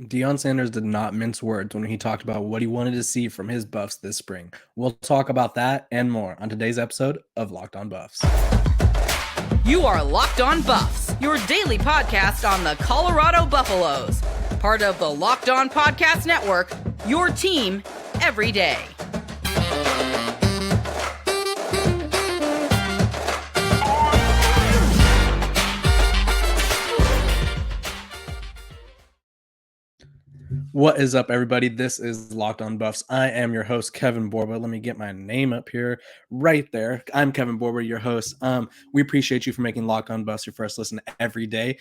Deion Sanders did not mince words when he talked about what he wanted to see from his Buffs this spring. We'll talk about that and more on today's episode of Locked On Buffs. You are Locked On Buffs, your daily podcast on the Colorado Buffaloes. Part of the Locked On Podcast Network, your team every day. What is up, everybody? This is Locked On Buffs. I am your host, Kevin Borba. Let me get my name up here right there. I'm Kevin Borba, your host. We appreciate you for making Locked On Buffs your first listen every day.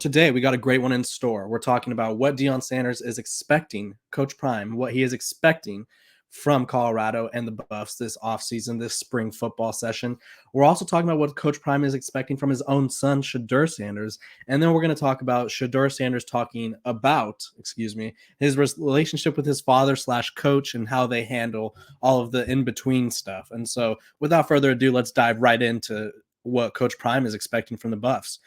Today, we got a great one in store. We're talking about what Deion Sanders is expecting, Coach Prime, what he is expecting from Colorado and the Buffs this offseason, this spring football session. We're also talking about what Coach Prime is expecting from his own son, Shedeur Sanders. And then we're going to talk about Shedeur Sanders talking about, his relationship with his father/coach and how they handle all of the in-between stuff. And so without further ado, let's dive right into what Coach Prime is expecting from the Buffs.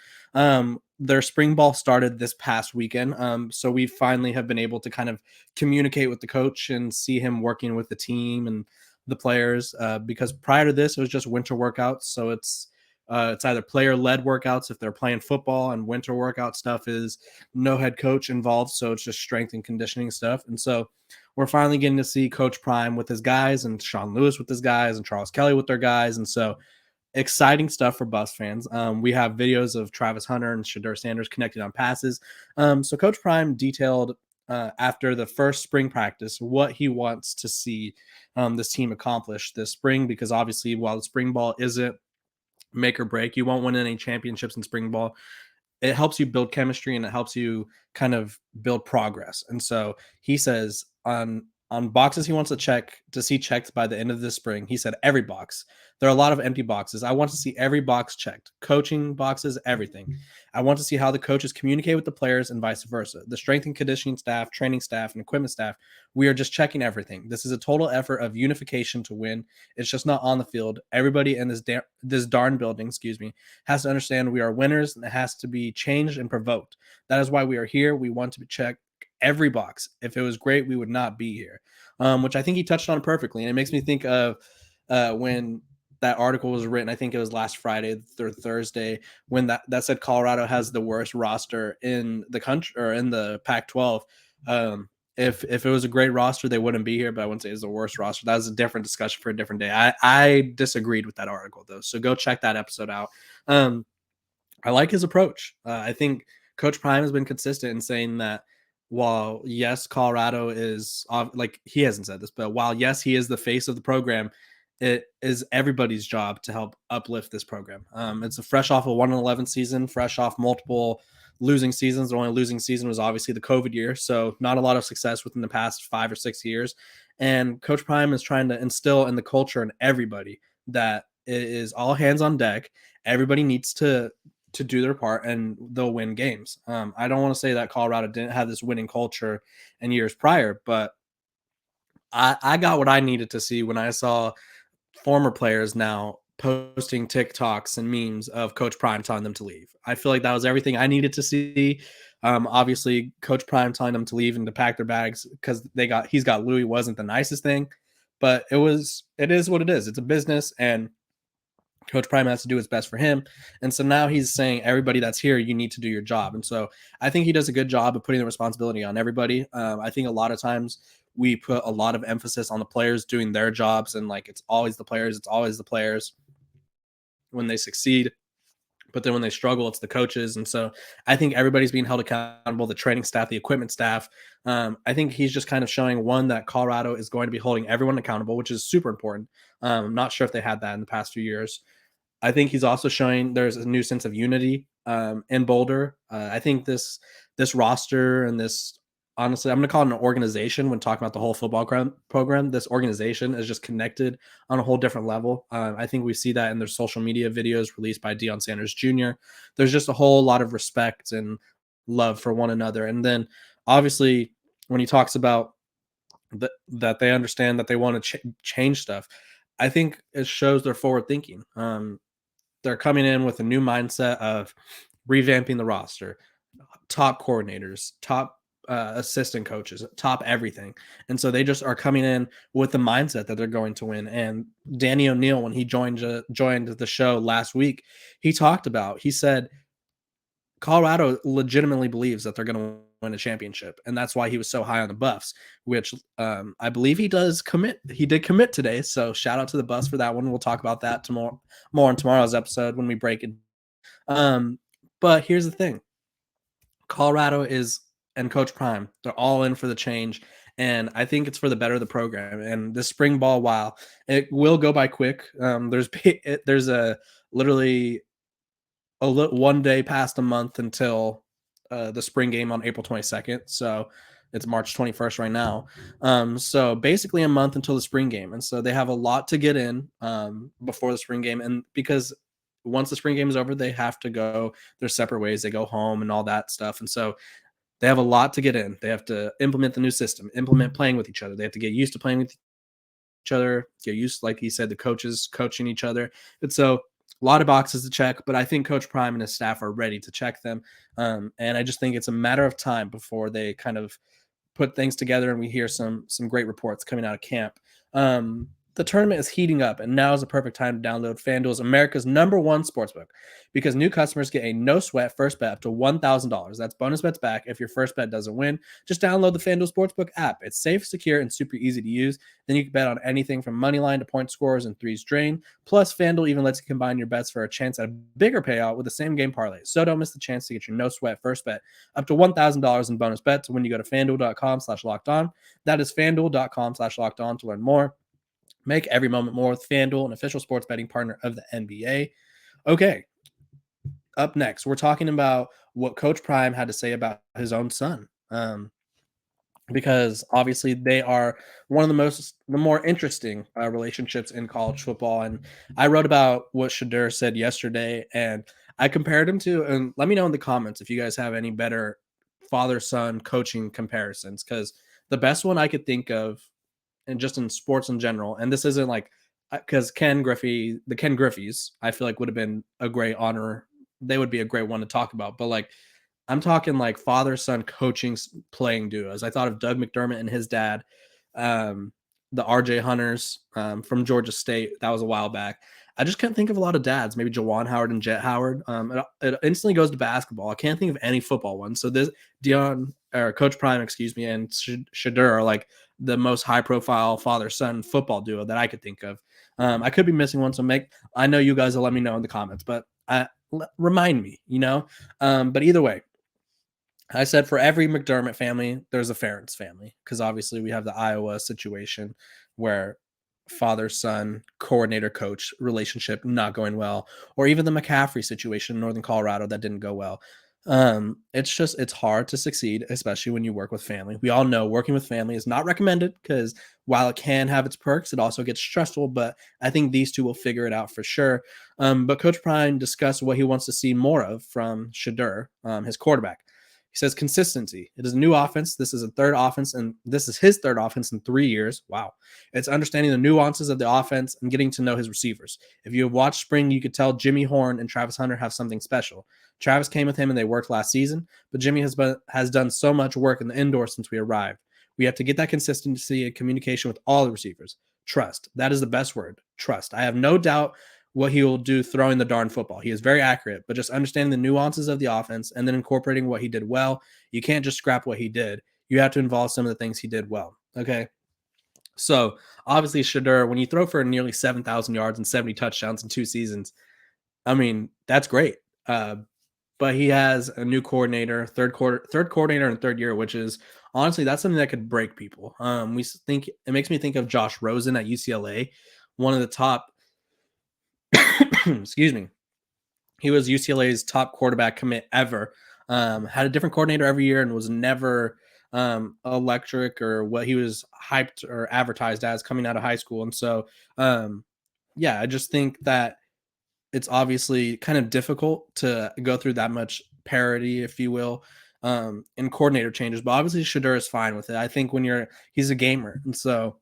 Their spring ball started this past weekend. So we finally have been able to kind of communicate with the coach and see him working with the team and the players, because prior to this, it was just winter workouts. So it's either player-led workouts if they're playing football, and winter workout stuff is no head coach involved. So it's just strength and conditioning stuff. And so we're finally getting to see Coach Prime with his guys and Sean Lewis with his guys and Charles Kelly with their guys. And so exciting stuff for Buffs fans. We have videos of Travis Hunter and Shedeur Sanders connected on passes. So Coach Prime detailed after the first spring practice what he wants to see this team accomplish this spring, because obviously while the spring ball isn't make or break, you won't win any championships in spring ball. It helps you build chemistry and it helps you kind of build progress. And so he says on boxes he wants to see checked by the end of this spring. He said every box. There are a lot of empty boxes. I want to see every box checked. Coaching boxes, everything. I want to see how the coaches communicate with the players and vice versa. The strength and conditioning staff, training staff, and equipment staff, we are just checking everything. This is a total effort of unification to win. It's just not on the field. Everybody in this darn building, has to understand we are winners, and it has to be changed and provoked. That is why we are here. We want to check every box. If it was great, we would not be here, which I think he touched on perfectly. And it makes me think of when that article was written. I think it was last Friday or Thursday, when that said Colorado has the worst roster in the country, or in the Pac-12. If it was a great roster, they wouldn't be here, but I wouldn't say it's the worst roster. That was a different discussion for a different day. I disagreed with that article, though, so go check that episode out. I like his approach. I think Coach Prime has been consistent in saying that while, yes, Colorado is, like, he hasn't said this, but while, yes, he is the face of the program, it is everybody's job to help uplift this program. It's a fresh off a 1-11 season, fresh off multiple losing seasons. The only losing season was obviously the COVID year, so not a lot of success within the past 5 or 6 years. And Coach Prime is trying to instill in the culture in everybody that it is all hands on deck. Everybody needs to do their part, and they'll win games. I don't want to say that Colorado didn't have this winning culture in years prior, but I got what I needed to see when I saw former players now posting TikToks and memes of Coach Prime telling them to leave. I feel like that was everything I needed to see. Obviously, Coach Prime telling them to leave and to pack their bags because he's got Louis wasn't the nicest thing, but it is what it is. It's a business, and Coach Prime has to do what's best for him. And so now he's saying, everybody that's here, you need to do your job. And so I think he does a good job of putting the responsibility on everybody. I think a lot of times we put a lot of emphasis on the players doing their jobs, and like, it's always the players when they succeed. But then when they struggle, it's the coaches. And so I think everybody's being held accountable, the training staff, the equipment staff. I think he's just kind of showing, one, that Colorado is going to be holding everyone accountable, which is super important. I'm not sure if they had that in the past few years. I think he's also showing there's a new sense of unity in Boulder. I think this roster and this, honestly, I'm going to call it an organization when talking about the whole football program. This organization is just connected on a whole different level. I think we see that in their social media videos released by Deion Sanders Jr. There's just a whole lot of respect and love for one another. And then obviously when he talks about that they understand that they want to change stuff, I think it shows their forward thinking. They're coming in with a new mindset of revamping the roster, top coordinators, top assistant coaches, top everything. And so they just are coming in with the mindset that they're going to win. And Danny O'Neil, when he joined the show last week, he said Colorado legitimately believes that they're going to win a championship, and that's why he was so high on the Buffs, which I believe he did commit today. So shout out to the Buffs for that one. We'll talk about that tomorrow, more in tomorrow's episode when we break it. But here's the thing. Colorado and Coach Prime, they're all in for the change, and I think it's for the better of the program. And the spring ball, while it will go by quick, there's a literally one day past a month until the spring game on April 22nd. So it's March 21st right now. So basically a month until the spring game. And so they have a lot to get in before the spring game. And because once the spring game is over, they have to go their separate ways. They go home and all that stuff. And so they have a lot to get in. They have to implement the new system, implement playing with each other. They have to get used to playing with each other, get used, like he said, the coaches coaching each other. And so a lot of boxes to check, but I think Coach Prime and his staff are ready to check them. And I just think it's a matter of time before they kind of put things together and we hear some great reports coming out of camp. The tournament is heating up, and now is the perfect time to download FanDuel's America's #1 sportsbook, because new customers get a no-sweat first bet up to $1,000. That's bonus bets back if your first bet doesn't win. Just download the FanDuel Sportsbook app. It's safe, secure, and super easy to use. Then you can bet on anything from money line to point scores and threes drain. Plus, FanDuel even lets you combine your bets for a chance at a bigger payout with the same game parlay. So don't miss the chance to get your no-sweat first bet up to $1,000 in bonus bets when you go to FanDuel.com/lockedon. That is FanDuel.com/lockedon to learn more. Make every moment more with FanDuel, an official sports betting partner of the NBA. Okay, up next, we're talking about what Coach Prime had to say about his own son, because obviously they are one of the more interesting relationships in college football. And I wrote about what Shedeur said yesterday, and I compared him to. And let me know in the comments if you guys have any better father-son coaching comparisons, because the best one I could think of, and just in sports in general, and this isn't like, because the Ken Griffeys, I feel like would have been a great honor. They would be a great one to talk about. But like, I'm talking like father-son coaching playing duos. I thought of Doug McDermott and his dad, the RJ Hunters from Georgia State. That was a while back. I just can't think of a lot of dads. Maybe Jawan Howard and Jet Howard. It instantly goes to basketball. I can't think of any football ones. So this Coach Prime, and Shedeur are like the most high-profile father-son football duo that I could think of. I could be missing one, so I know you guys will let me know in the comments, but remind me, But either way, I said for every McDermott family, there's a Ferentz family, because obviously we have the Iowa situation where father-son coordinator-coach relationship not going well, or even the McCaffrey situation in Northern Colorado that didn't go well. It's hard to succeed, especially when you work with family. We all know working with family is not recommended, because while it can have its perks, it also gets stressful, but I think these two will figure it out for sure. But Coach Prime discussed what he wants to see more of from Shedeur, his quarterback. He says consistency. It is a new offense. This is his third offense in 3 years. Wow. It's understanding the nuances of the offense and getting to know his receivers. If you have watched spring, you could tell Jimmy Horn and Travis Hunter have something special. Travis came with him and they worked last season, but Jimmy has done so much work in the indoors since we arrived. We have to get that consistency and communication with all the receivers. Trust. That is the best word. Trust. I have no doubt what he will do throwing the darn football. He is very accurate, but just understanding the nuances of the offense and then incorporating what he did well. You can't just scrap what he did. You have to involve some of the things he did well. Okay. So obviously Shedeur, when you throw for nearly 7,000 yards and 70 touchdowns in 2 seasons, I mean, that's great. But he has a new coordinator, third coordinator in third year, which is honestly, that's something that could break people. It makes me think of Josh Rosen at UCLA, one of the top, excuse me. He was UCLA's top quarterback commit ever. Had a different coordinator every year and was never electric or what he was hyped or advertised as coming out of high school. And so, I just think that it's obviously kind of difficult to go through that much parity, if you will, in coordinator changes. But obviously Shedeur is fine with it. I think he's a gamer. And so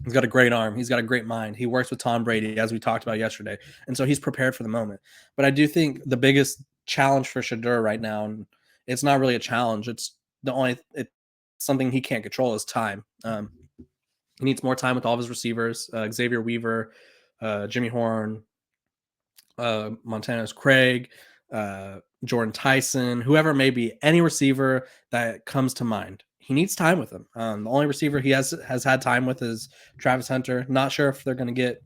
he's got a great arm. He's got a great mind. He works with Tom Brady, as we talked about yesterday. And so he's prepared for the moment. But I do think the biggest challenge for Shedeur right now, and it's not really a challenge, it's it's something he can't control is time. He needs more time with all of his receivers, Xavier Weaver, Jimmy Horn, Montana's Craig, Jordan Tyson, whoever it may be, any receiver that comes to mind. He needs time with them. The only receiver he has had time with is Travis Hunter. Not sure if they're going to get,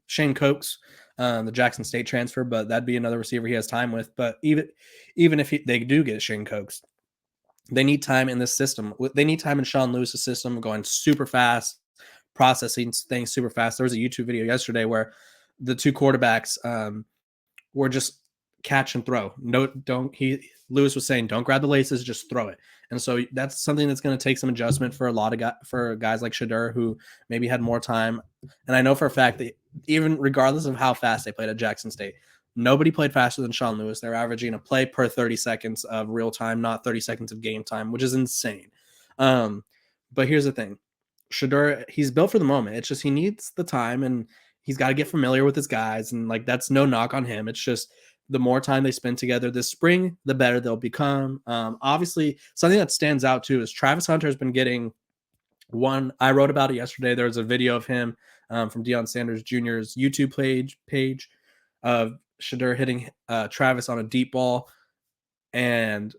Shane Cokes, the Jackson State transfer, but that'd be another receiver he has time with. But even if they do get Shane Cokes, they need time in this system. They need time in Sean Lewis's system, going super fast, processing things super fast. There was a YouTube video yesterday where the two quarterbacks were just catch and throw. Lewis was saying, don't grab the laces, just throw it. And so that's something that's going to take some adjustment for for guys like Shedeur, who maybe had more time. And I know for a fact that even regardless of how fast they played at Jackson State, nobody played faster than Sean Lewis. They're averaging a play per 30 seconds of real time, not 30 seconds of game time, which is insane. But here's the thing. Shedeur, he's built for the moment. It's just he needs the time, and he's got to get familiar with his guys. And like, that's no knock on him. It's just the more time they spend together this spring, the better they'll become. Obviously, something that stands out too is Travis Hunter has been getting one. I wrote about it yesterday. There was a video of him from Deion Sanders Jr.'s YouTube page of Shedeur hitting Travis on a deep ball. And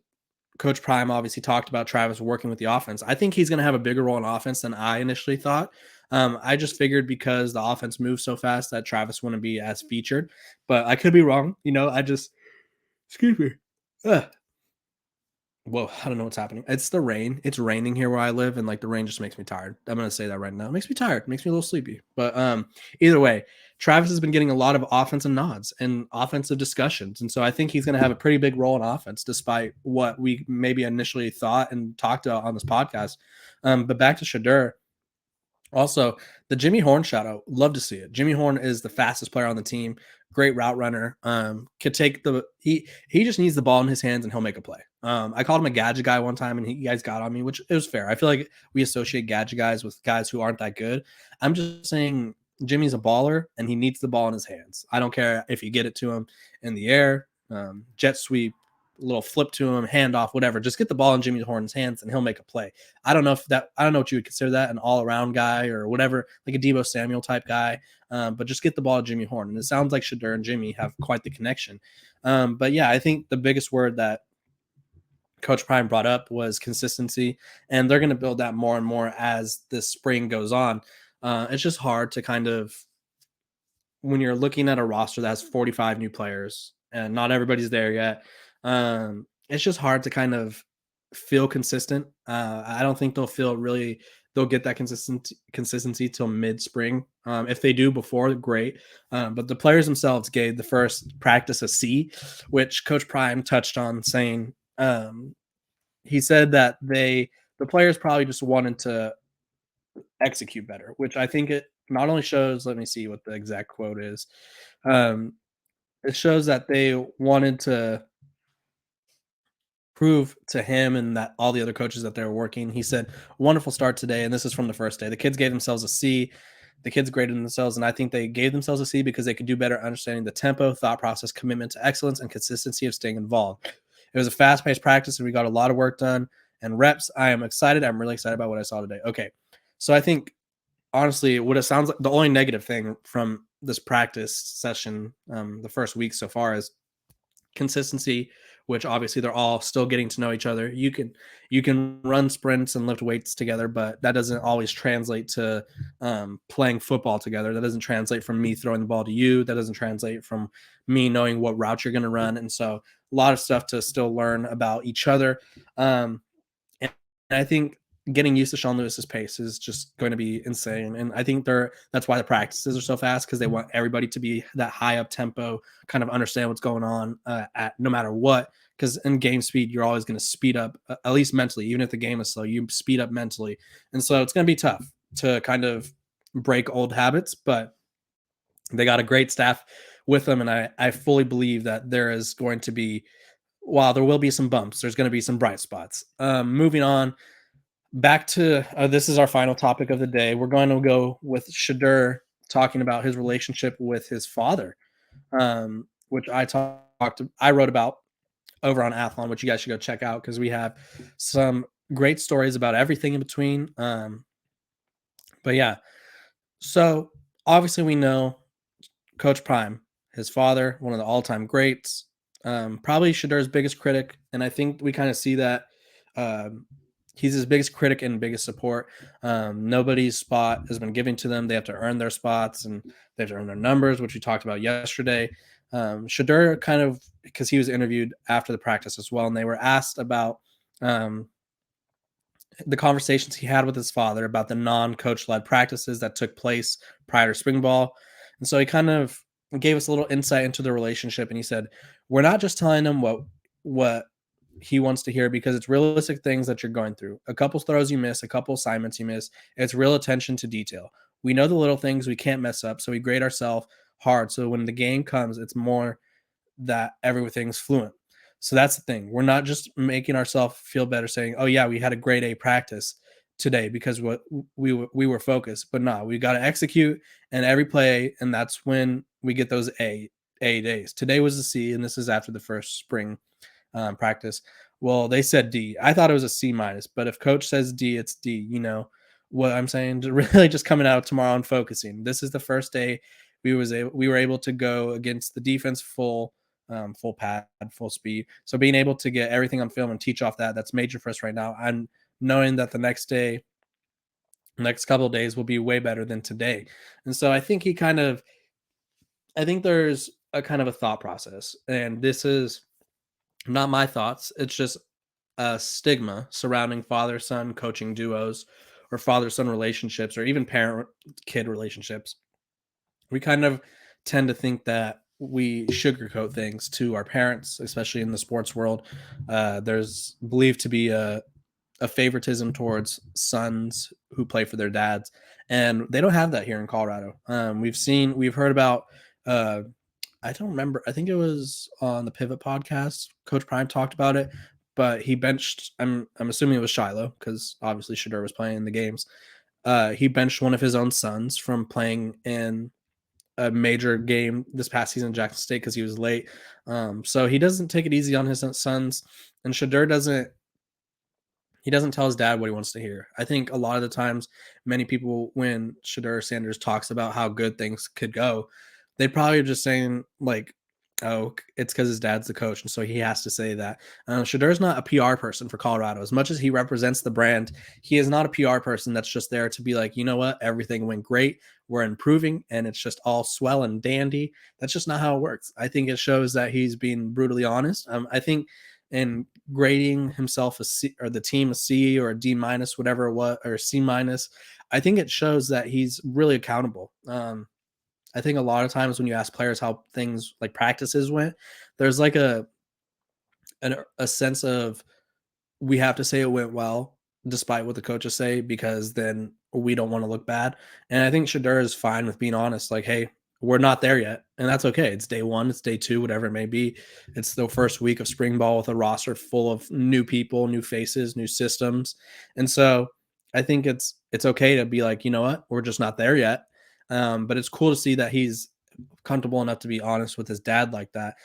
Coach Prime obviously talked about Travis working with the offense. I think he's going to have a bigger role in offense than I initially thought. I just figured because the offense moves so fast that Travis wouldn't be as featured, but I could be wrong. Excuse me. Ugh. Whoa, I don't know what's happening. It's the rain. It's raining here where I live, and like the rain just makes me tired. I'm gonna say that right now. It makes me tired. It makes me a little sleepy. But either way, Travis has been getting a lot of offensive nods and offensive discussions, and so I think he's gonna have a pretty big role in offense, despite what we maybe initially thought and talked about on this podcast. But back to Shedeur. Also, the Jimmy Horn shout out, love to see it. Jimmy Horn is the fastest player on the team, great route runner. Could take he just needs the ball in his hands and he'll make a play. I called him a gadget guy one time and you guys got on me, which it was fair. I feel like we associate gadget guys with guys who aren't that good. I'm just saying Jimmy's a baller and he needs the ball in his hands. I don't care if you get it to him in the air, jet sweep, little flip to him, handoff, whatever. Just get the ball in Jimmy Horn's hands and he'll make a play. I don't know what you would consider that, an all-around guy or whatever, like a Deebo Samuel type guy. But just get the ball to Jimmy Horn. And it sounds like Shedeur and Jimmy have quite the connection. But yeah, I think the biggest word that Coach Prime brought up was consistency, and they're going to build that more and more as this spring goes on. It's just hard to kind of, when you're looking at a roster that has 45 new players and not everybody's there yet, it's just hard to kind of feel consistent. I don't think they'll get that consistency till mid-spring. If they do before, great. But the players themselves gave the first practice a C, which Coach Prime touched on, saying he said that the players probably just wanted to execute better, which I think it not only shows, let me see what the exact quote is. It shows that they wanted to prove to him and that all the other coaches that they were working. He said, wonderful start today. And this is from the first day. The kids gave themselves a C. The kids graded themselves. And I think they gave themselves a C because they could do better understanding the tempo, thought process, commitment to excellence, and consistency of staying involved. It was a fast-paced practice and we got a lot of work done and reps. I am excited. I'm really excited about what I saw today. Okay. So I think, honestly, what it sounds like, the only negative thing from this practice session, the first week so far, is consistency, which obviously they're all still getting to know each other. You can run sprints and lift weights together, but that doesn't always translate to playing football together. That doesn't translate from me throwing the ball to you. That doesn't translate from me knowing what route you're going to run. And so a lot of stuff to still learn about each other. And I think getting used to Sean Lewis's pace is just going to be insane. And I think that's why the practices are so fast, because they want everybody to be that high up tempo, kind of understand what's going on at no matter what. Because in game speed, you're always going to speed up, at least mentally. Even if the game is slow, you speed up mentally. And so it's going to be tough to kind of break old habits, but they got a great staff with them. And I fully believe that there is going to be, while there will be some bumps, there's going to be some bright spots. Moving on, back to this is our final topic of the day. We're going to go with Shedeur talking about his relationship with his father, which I wrote about. over on Athlon, which you guys should go check out because we have some great stories about everything in between. But yeah, so obviously we know Coach Prime, his father, one of the all-time greats, probably Shedeur's biggest critic, and I think we kind of see that um, he's his biggest critic and biggest support. Nobody's spot has been given to them; they have to earn their spots and they have to earn their numbers, which we talked about yesterday. Shedeur kind of, because he was interviewed after the practice as well, and they were asked about um, the conversations he had with his father about the non-coach led practices that took place prior to spring ball. And so he kind of gave us a little insight into the relationship, and he said, "We're not just telling him what he wants to hear because it's realistic things that you're going through. A couple throws you miss, a couple assignments you miss. It's real attention to detail. We know the little things we can't mess up, so we grade ourselves hard. So when the game comes, it's more that everything's fluent. So that's the thing. We're not just making ourselves feel better saying, "Oh yeah, we had a great A practice today because what we were focused." But no, we got to execute and every play, and that's when we get those A days. Today was a C, and this is after the first spring practice. Well, they said D. I thought it was a C minus, but if coach says D, it's D. You know what I'm saying? Really, just coming out tomorrow and focusing. This is the first day we were able to go against the defense full pad, full speed. So being able to get everything on film and teach off that's major for us right now. I'm knowing that the next couple of days will be way better than today. And so I think there's a kind of a thought process, and this is not my thoughts. It's just a stigma surrounding father son coaching duos or father son relationships or even parent kid relationships. We kind of tend to think that we sugarcoat things to our parents, especially in the sports world. There's believed to be a favoritism towards sons who play for their dads, and they don't have that here in Colorado. We've heard about. I don't remember. I think it was on the Pivot podcast. Coach Prime talked about it, but he benched. I'm assuming it was Shiloh because obviously Shedeur was playing in the games. He benched one of his own sons from playing in a major game this past season in Jackson State because he was late. So he doesn't take it easy on his sons, and Shedeur doesn't tell his dad what he wants to hear. I think a lot of the times, many people, when Shedeur Sanders talks about how good things could go, they probably are just saying like, "Oh, it's because his dad's the coach, and so he has to say that." Shadeur's not a PR person for Colorado. As much as he represents the brand, he is not a PR person that's just there to be like, you know what, everything went great, we're improving, and it's just all swell and dandy. That's just not how it works. I think it shows that he's being brutally honest. I think in grading himself a C or the team a C or a D minus, whatever it was, or C minus, I think it shows that he's really accountable. I think a lot of times when you ask players how things like practices went, there's like a sense of we have to say it went well despite what the coaches say because then we don't want to look bad. And I think Shedeur is fine with being honest, like, hey, we're not there yet. And that's okay. It's day one, it's day two, whatever it may be. It's the first week of spring ball with a roster full of new people, new faces, new systems. And so I think it's okay to be like, you know what, we're just not there yet. But it's cool to see that he's comfortable enough to be honest with his dad like that.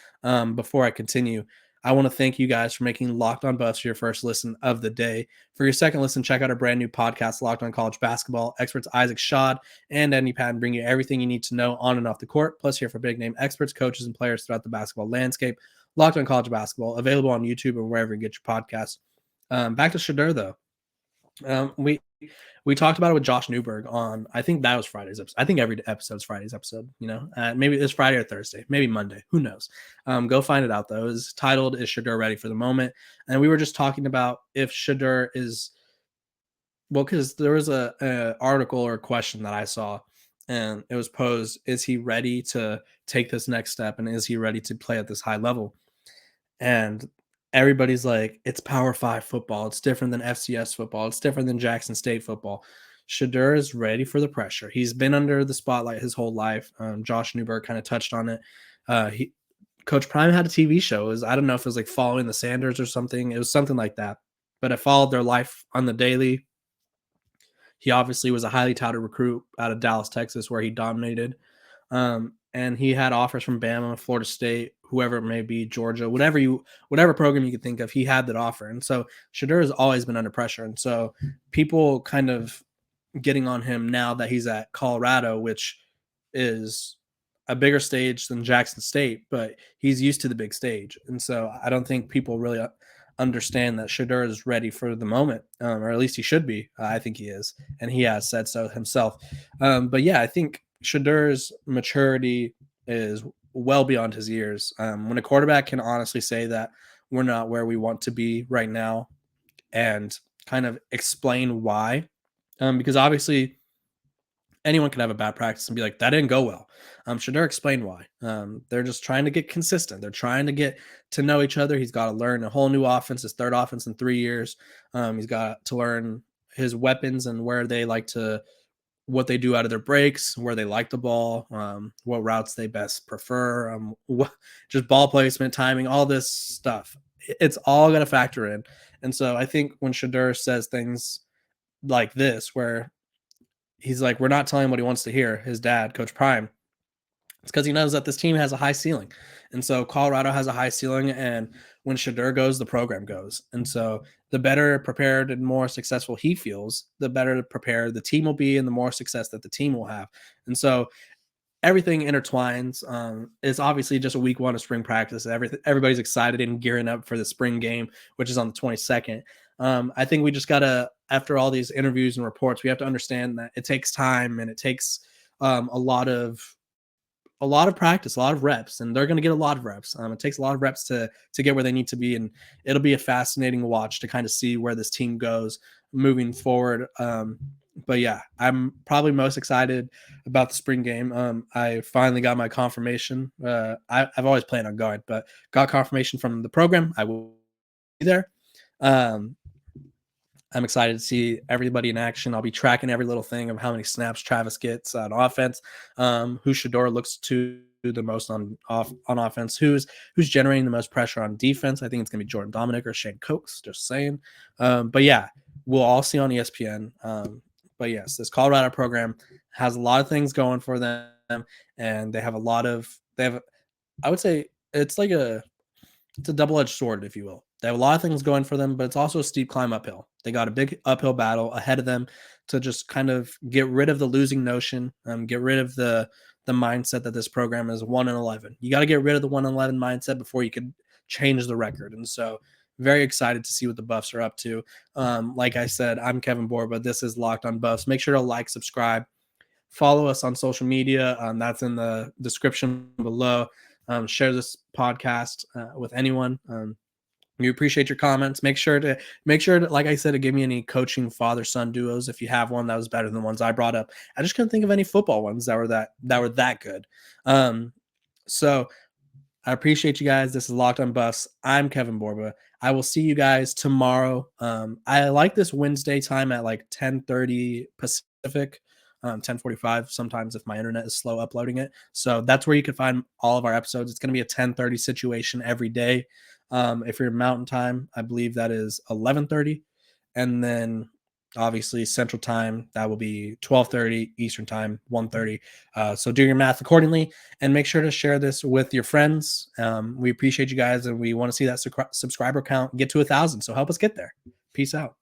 Before I continue, I want to thank you guys for making Locked On Buffs your first listen of the day. For your second listen, check out our brand new podcast, Locked On College Basketball. Experts Isaac Shad and Andy Patton bring you everything you need to know on and off the court, plus hear from big name experts, coaches, and players throughout the basketball landscape. Locked On College Basketball, available on YouTube or wherever you get your podcasts. Back to Shedeur, though. We talked about it with Josh Newberg on, I think that was Friday's episode. I think every episode's Friday's episode, maybe it's Friday or Thursday, maybe Monday, who knows. Go find it out though. It's titled, "Is Shedeur Ready for the Moment?" And we were just talking about if Shedeur is, well, because there was a article or a question that I saw and it was posed, is he ready to take this next step and is he ready to play at this high level? And everybody's like, it's Power 5 football. It's different than FCS football. It's different than Jackson State football. Shedeur is ready for the pressure. He's been under the spotlight his whole life. Josh Newberg kind of touched on it. Coach Prime had a TV show. I don't know if it was like Following the Sanders or something. It was something like that. But I followed their life on the daily. He obviously was a highly touted recruit out of Dallas, Texas, where he dominated. And he had offers from Bama, Florida State, whoever it may be, Georgia, whatever program you could think of, he had that offer. And so Shedeur has always been under pressure. And so people kind of getting on him now that he's at Colorado, which is a bigger stage than Jackson State, but he's used to the big stage. And so I don't think people really understand that Shedeur is ready for the moment, or at least he should be. I think he is, and he has said so himself. But yeah, I think Shedeur's maturity is well beyond his years. When a quarterback can honestly say that we're not where we want to be right now and kind of explain why, because obviously anyone can have a bad practice and be like, that didn't go well. Shedeur explained why. They're just trying to get consistent. They're trying to get to know each other. He's got to learn a whole new offense, his third offense in 3 years. He's got to learn his weapons and where they like to, what they do out of their breaks, where they like the ball, what routes they best prefer, just ball placement, timing, all this stuff. It's all going to factor in. And so I think when Shedeur says things like this, where he's like, we're not telling him what he wants to hear, his dad, Coach Prime, it's because he knows that this team has a high ceiling. And so Colorado has a high ceiling, and when Shedeur goes, the program goes. And so the better prepared and more successful he feels, the better prepared the team will be and the more success that the team will have. And so everything intertwines. It's obviously just a week 1 of spring practice. Everybody's excited and gearing up for the spring game, which is on the 22nd. I think we just got to, after all these interviews and reports, we have to understand that it takes time and it takes a lot of practice, a lot of reps, and they're going to get a lot of reps. It takes a lot of reps to get where they need to be, and it'll be a fascinating watch to kind of see where this team goes moving forward. But yeah, I'm probably most excited about the spring game. I finally got my confirmation. I've always planned on going, but got confirmation from the program. I will be there. I'm excited to see everybody in action. I'll be tracking every little thing of how many snaps Travis gets on offense, who Shedeur looks to the most on offense, who's generating the most pressure on defense. I think it's going to be Jordan Dominic or Shane Cokes, just saying. But yeah, we'll all see on ESPN. But yes, this Colorado program has a lot of things going for them, and they have I would say it's a double-edged sword, if you will. They have a lot of things going for them, but it's also a steep climb uphill. They got a big uphill battle ahead of them to just kind of get rid of the losing notion, get rid of the mindset that this program is 1-11. You got to get rid of the 1-11 mindset before you could change the record. And so very excited to see what the Buffs are up to. Like I said, I'm Kevin Borba. This is Locked on Buffs. Make sure to like, subscribe, follow us on social media. That's in the description below. Share this podcast with anyone. We appreciate your comments. Make sure to, like I said, to give me any coaching father-son duos if you have one that was better than the ones I brought up. I just couldn't think of any football ones that were that good. So I appreciate you guys. This is Locked on Buffs. I'm Kevin Borba. I will see you guys tomorrow. I like this Wednesday time at like 10:30 Pacific. 10:45 sometimes if my internet is slow uploading it. So that's where you can find all of our episodes. It's going to be a 10:30 situation every day. If you're in Mountain Time, I believe that is 11:30. And then obviously Central Time, that will be 12:30, Eastern Time, 1:30. So do your math accordingly and make sure to share this with your friends. We appreciate you guys, and we want to see that subscriber count get to 1,000. So help us get there. Peace out.